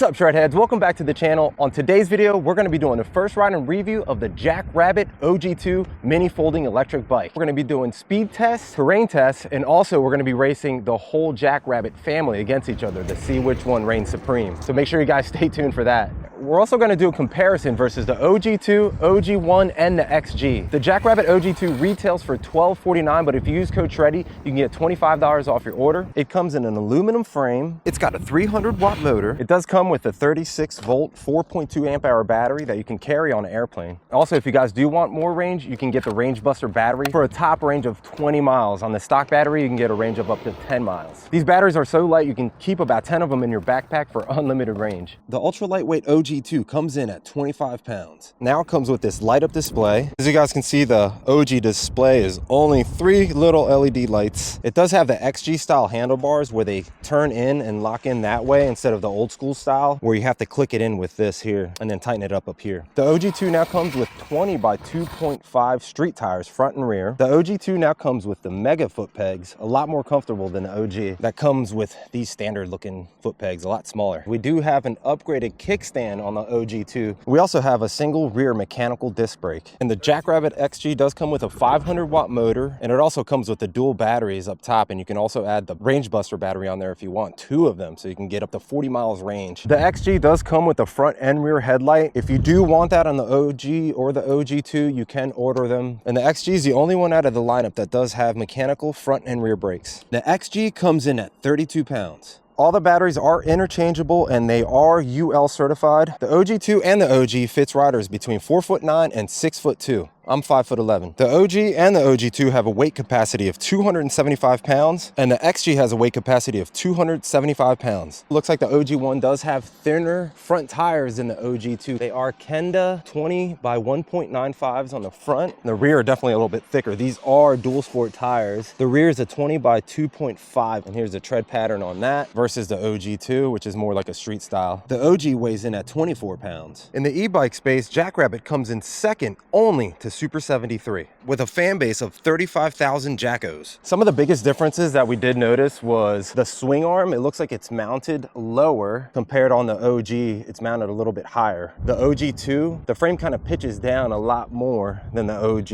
What's up, Shredheads? Welcome back to the channel. On today's video, we're going to be doing the first ride and review of the Jack Rabbit OG2 mini folding electric bike. We're going to be doing speed tests, terrain tests, and also we're going to be racing the whole Jack Rabbit family against each other to see which one reigns supreme. So make sure you guys stay tuned for that. We're also going to do a comparison versus the OG2, OG1, and the XG. The Jack Rabbit OG2 retails for $12.49, but if you use code SHREDDY, you can get $25 off your order. It comes in an aluminum frame. It's got a 300-watt motor. It does come with a 36-volt, 4.2 amp-hour battery that you can carry on an airplane. Also, if you guys do want more range, you can get the Range Buster battery for a top range of 20 miles. On the stock battery, you can get a range of up to 10 miles. These batteries are so light, you can keep about 10 of them in your backpack for unlimited range. The ultra lightweight OG2 comes in at 25 pounds. Now it comes with this light up display. As you guys can see, the OG display is only 3 little LED lights. It does have the XG style handlebars where they turn in and lock in that way instead of the old school style where you have to click it in with this here and then tighten it up here. The OG2 now comes with 20 by 2.5 street tires front and rear. The OG2 now comes with the mega foot pegs, a lot more comfortable than the OG. That comes with these standard looking foot pegs, a lot smaller. We do have an upgraded kickstand on the OG2. We also have a single rear mechanical disc brake. And the Jack Rabbit XG does come with a 500-watt motor, and it also comes with the dual batteries up top, and you can also add the Range Buster battery on there if you want 2 of them, so you can get up to 40 miles range. The XG does come with a front and rear headlight. If you do want that on the OG or the OG2, you can order them. And the XG is the only one out of the lineup that does have mechanical front and rear brakes. The XG comes in at 32 pounds. All the batteries are interchangeable and they are UL certified. The OG2 and the OG fits riders between 4'9" and 6'2". I'm 5'11". The OG and the OG2 have a weight capacity of 275 pounds, and the XG has a weight capacity of 275 pounds. Looks like the OG1 does have thinner front tires than the OG2. They are Kenda 20 by 1.95s on the front. The rear are definitely a little bit thicker. These are dual sport tires. The rear is a 20 by 2.5, and here's the tread pattern on that versus the OG2, which is more like a street style. The OG weighs in at 24 pounds. In the e-bike space, Jack Rabbit comes in second only to Super 73 with a fan base of 35,000 Jackos. Some of the biggest differences that we did notice was the swing arm. It looks like it's mounted lower compared on the OG. It's mounted a little bit higher. The OG2, the frame kind of pitches down a lot more than the OG.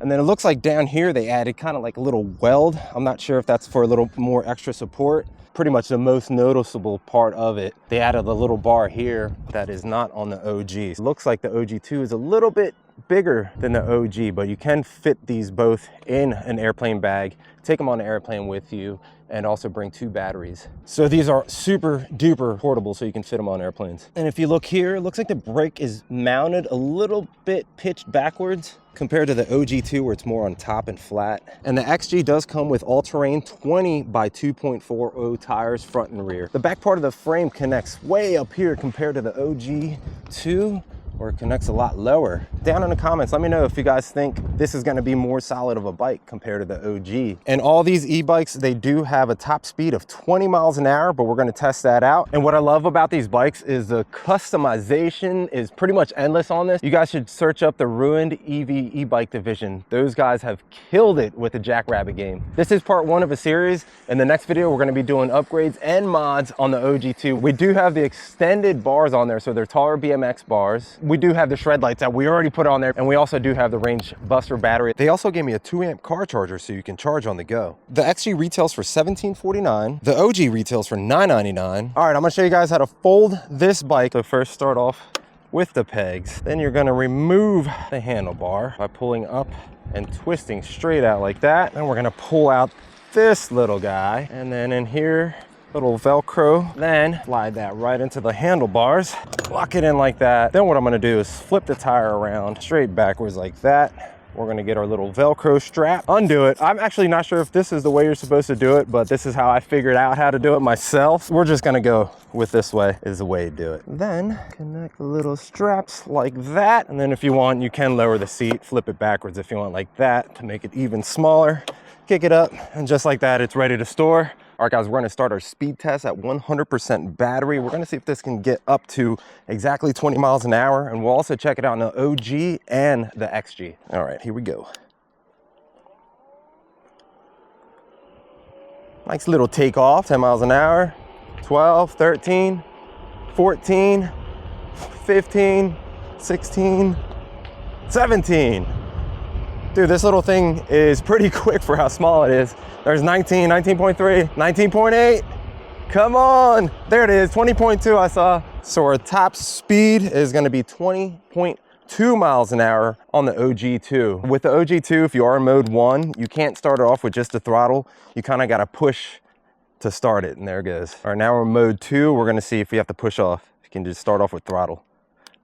And then it looks like down here they added kind of like a little weld. I'm not sure if that's for a little more extra support. Pretty much the most noticeable part of it. They added a little bar here that is not on the OG. It looks like the OG2 is a little bit bigger than the OG, but you can fit these both in an airplane bag, take them on an airplane with you, and also bring 2 batteries. So these are super duper portable, so you can fit them on airplanes. And if you look here, it looks like the brake is mounted a little bit pitched backwards compared to the OG2 where it's more on top and flat. And the XG does come with all-terrain 20 by 2.40 tires front and rear. The back part of the frame connects way up here compared to the OG2, or it connects a lot lower. Down in the comments, let me know if you guys think this is gonna be more solid of a bike compared to the OG. And all these e-bikes, they do have a top speed of 20 miles an hour, but we're gonna test that out. And what I love about these bikes is the customization is pretty much endless on this. You guys should search up the Ruined EV e-bike division. Those guys have killed it with the Jack Rabbit game. This is part 1 of a series. In the next video, we're gonna be doing upgrades and mods on the OG2. We do have the extended bars on there, so they're taller BMX bars. We do have the shred lights that we already put on there, and we also do have the Range Buster battery. They also gave me a 2-amp car charger so you can charge on the go. The XG retails for $17.49. The OG retails for $9.99. All right, I'm gonna show you guys how to fold this bike. So first start off with the pegs. Then you're gonna remove the handlebar by pulling up and twisting straight out like that. Then we're gonna pull out this little guy, and then in here, little Velcro, then slide that right into the handlebars, lock it in like that. Then what I'm gonna do is flip the tire around straight backwards like that. We're gonna get our little Velcro strap, undo it. I'm actually not sure if this is the way you're supposed to do it, but this is how I figured out how to do it myself. We're just gonna go with this way, is the way to do it. Then connect the little straps like that. And then if you want, you can lower the seat, flip it backwards if you want like that to make it even smaller. Kick it up, and just like that, it's ready to store. All right, guys, we're gonna start our speed test at 100% battery. We're gonna see if this can get up to exactly 20 miles an hour, and we'll also check it out in the OG and the XG. All right, here we go. Nice little takeoff, 10 miles an hour, 12, 13, 14, 15, 16, 17. Dude, this little thing is pretty quick for how small it is. There's 19, 19.3, 19.8. Come on, there it is, 20.2 I saw. So our top speed is gonna be 20.2 miles an hour on the OG2. With the OG2, if you are in mode 1, you can't start it off with just the throttle. You kind of got to push to start it, and there it goes. All right, now we're in mode 2. We're gonna see if we have to push off. You can just start off with throttle.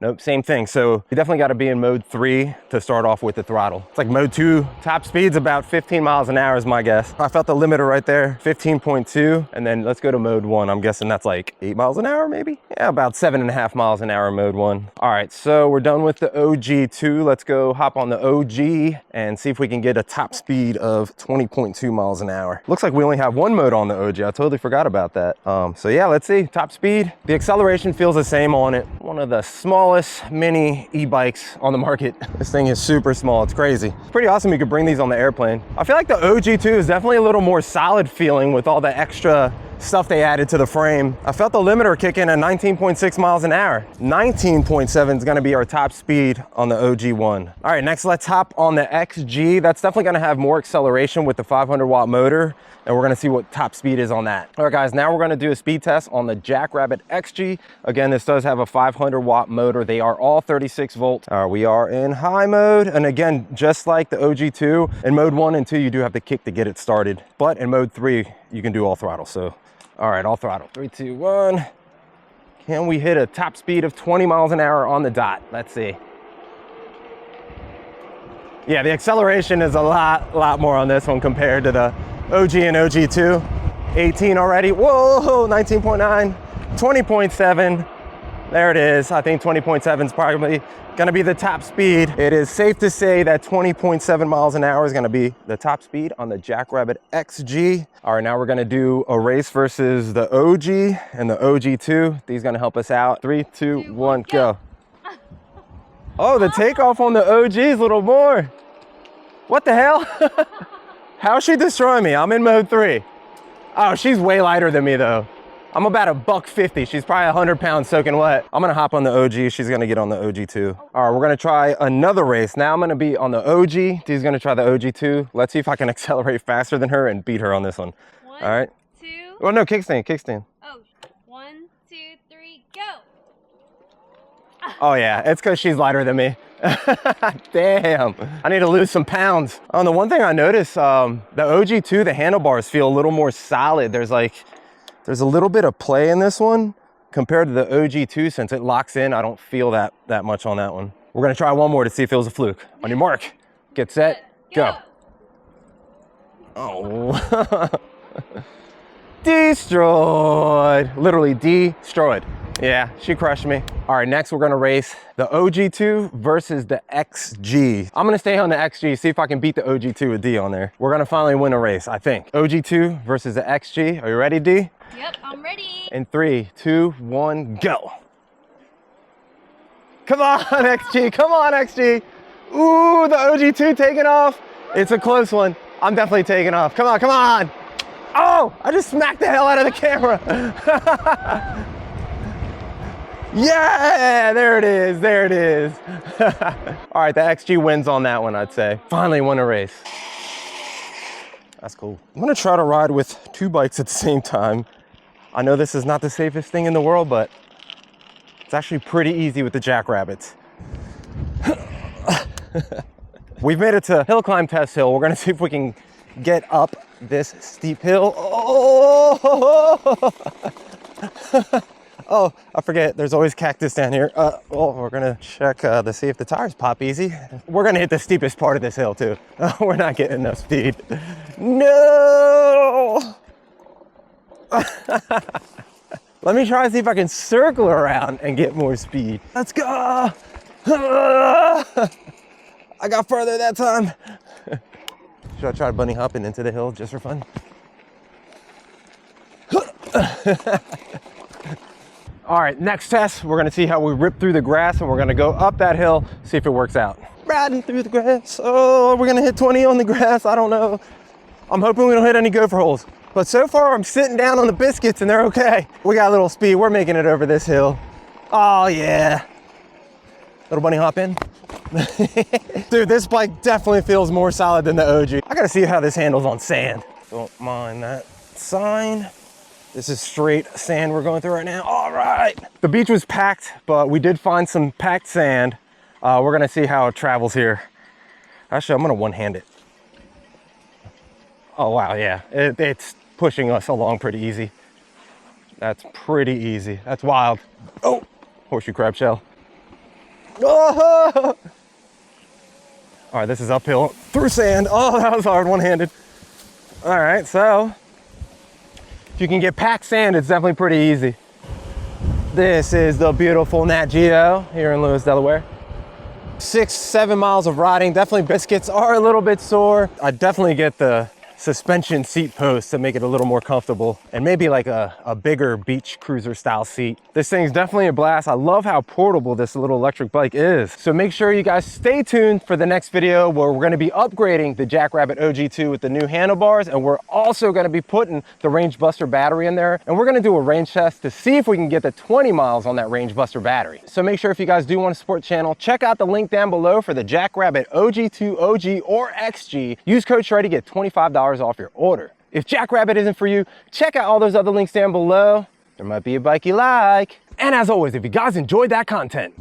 Nope, same thing. So you definitely got to be in mode 3 to start off with the throttle. It's like mode 2, top speed's about 15 miles an hour is my guess. I felt the limiter right there, 15.2. And then let's go to mode 1. I'm guessing that's like 8 miles an hour maybe? Yeah, about 7.5 miles an hour in mode 1. All right, so we're done with the OG2. Let's go hop on the OG and see if we can get a top speed of 20.2 miles an hour. Looks like we only have one mode on the OG. I totally forgot about that. So yeah, let's see, top speed. The acceleration feels the same on it. One of the smallest mini e-bikes on the market. This thing is super small, it's crazy. It's pretty awesome you could bring these on the airplane. I feel like the OG2 is definitely a little more solid feeling with all the extra stuff they added to the frame. I felt the limiter kick in at 19.6 miles an hour. 19.7 is gonna be our top speed on the OG1. All right, next let's hop on the XG. That's definitely gonna have more acceleration with the 500 watt motor, and we're gonna see what top speed is on that. All right guys, now we're gonna do a speed test on the JackRabbit XG. Again, this does have a 500 watt motor. They are all 36 volt. We are in high mode. And again, just like the OG2, in mode 1 and 2, you do have to kick to get it started. But in mode 3, you can do all throttle. So, all right, all throttle. 3, 2, 1. Can we hit a top speed of 20 miles an hour on the dot? Let's see. Yeah, the acceleration is a lot more on this one compared to the OG and OG2. 18 already. Whoa, 19.9, 20.7. There it is. I think 20.7 is probably gonna be the top speed. It is safe to say that 20.7 miles an hour is gonna be the top speed on the JackRabbit XG. All right, now we're gonna do a race versus the OG and the OG2. These gonna help us out. 3, 2, 1, go. Oh, the takeoff on the OG is a little more. What the hell? How's she destroying me? I'm in mode 3. Oh, she's way lighter than me though. I'm about $150. She's probably 100 pounds soaking wet. I'm gonna hop on the OG. She's gonna get on the OG2. All right, we're gonna try another race. Now I'm gonna be on the OG. She's gonna try the OG2. Let's see if I can accelerate faster than her and beat her on this one. All right. 2. Well, no, kickstand. Oh, 1, 2, 3, go. Oh yeah, it's because she's lighter than me. Damn, I need to lose some pounds. The one thing I noticed, the OG2, the handlebars feel a little more solid. There's a little bit of play in this one compared to the OG2. Since it locks in, I don't feel that much on that one. We're gonna try one more to see if it was a fluke. On your mark, get set, go. Oh, destroyed, literally destroyed. Yeah, she crushed me. All right, next we're gonna race the OG2 versus the XG. I'm gonna stay on the XG, see if I can beat the OG2 with D on there. We're gonna finally win a race, I think. OG2 versus the XG. Are you ready, D? Yep, I'm ready. In 3, 2, 1, go. Come on, XG, come on, XG. Ooh, the OG2 taking off. It's a close one. I'm definitely taking off. Come on, come on. Oh, I just smacked the hell out of the camera. Yeah, there it is, there it is. All right, the XG wins on that one, I'd say. Finally won a race. That's cool. I'm gonna try to ride with 2 bikes at the same time. I know this is not the safest thing in the world, but it's actually pretty easy with the JackRabbits. We've made it to hill climb test hill. We're gonna see if we can get up this steep hill. Oh! Oh, I forget, there's always cactus down here. We're gonna check to see if the tires pop easy. We're gonna hit the steepest part of this hill too. We're not getting enough speed. No! Let me try to see if I can circle around and get more speed. Let's go! I got further that time. Should I try bunny hopping into the hill just for fun? All right, next test, we're gonna see how we rip through the grass, and we're gonna go up that hill, see if it works out. Riding through the grass. Oh, we're gonna hit 20 on the grass, I don't know. I'm hoping we don't hit any gopher holes. But so far I'm sitting down on the biscuits and they're okay. We got a little speed, we're making it over this hill. Oh yeah. Little bunny hop in. Dude, this bike definitely feels more solid than the OG. I gotta see how this handles on sand. Don't mind that sign. This is straight sand we're going through right now. All right. The beach was packed, but we did find some packed sand. We're gonna see how it travels here. Actually, I'm gonna one-hand it. Oh wow, yeah, it's pushing us along pretty easy. That's pretty easy. That's wild. Oh, horseshoe crab shell. Oh! All right, this is uphill through sand. Oh, that was hard, one-handed. All right, so if you can get packed sand, it's definitely pretty easy. This is the beautiful Nat Geo here in Lewis, Delaware. 6-7 miles of riding. Definitely biscuits are a little bit sore. I definitely get the suspension seat post to make it a little more comfortable, and maybe like a bigger beach cruiser style seat. This thing's definitely a blast. I love how portable this little electric bike is. So make sure you guys stay tuned for the next video where we're going to be upgrading the Jack Rabbit OG2 with the new handlebars, and we're also going to be putting the Range Buster battery in there, and we're going to do a range test to see if we can get the 20 miles on that Range Buster battery. So make sure if you guys do want to support the channel, check out the link down below for the Jack Rabbit OG2, OG, or XG. Use code SHREDDY to get $25 off your order. If Jack Rabbit isn't for you, check out all those other links down below. There might be a bike you like. And as always, if you guys enjoyed that content,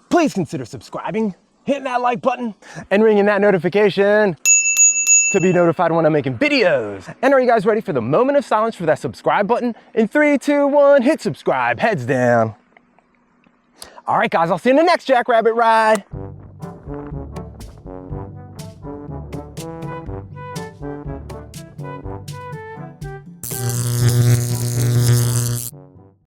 please consider subscribing, hitting that like button, and ringing that notification to be notified when I'm making videos. And are you guys ready for the moment of silence for that subscribe button? In 3, 2, 1, hit subscribe, heads down. All right, guys, I'll see you in the next Jack Rabbit ride.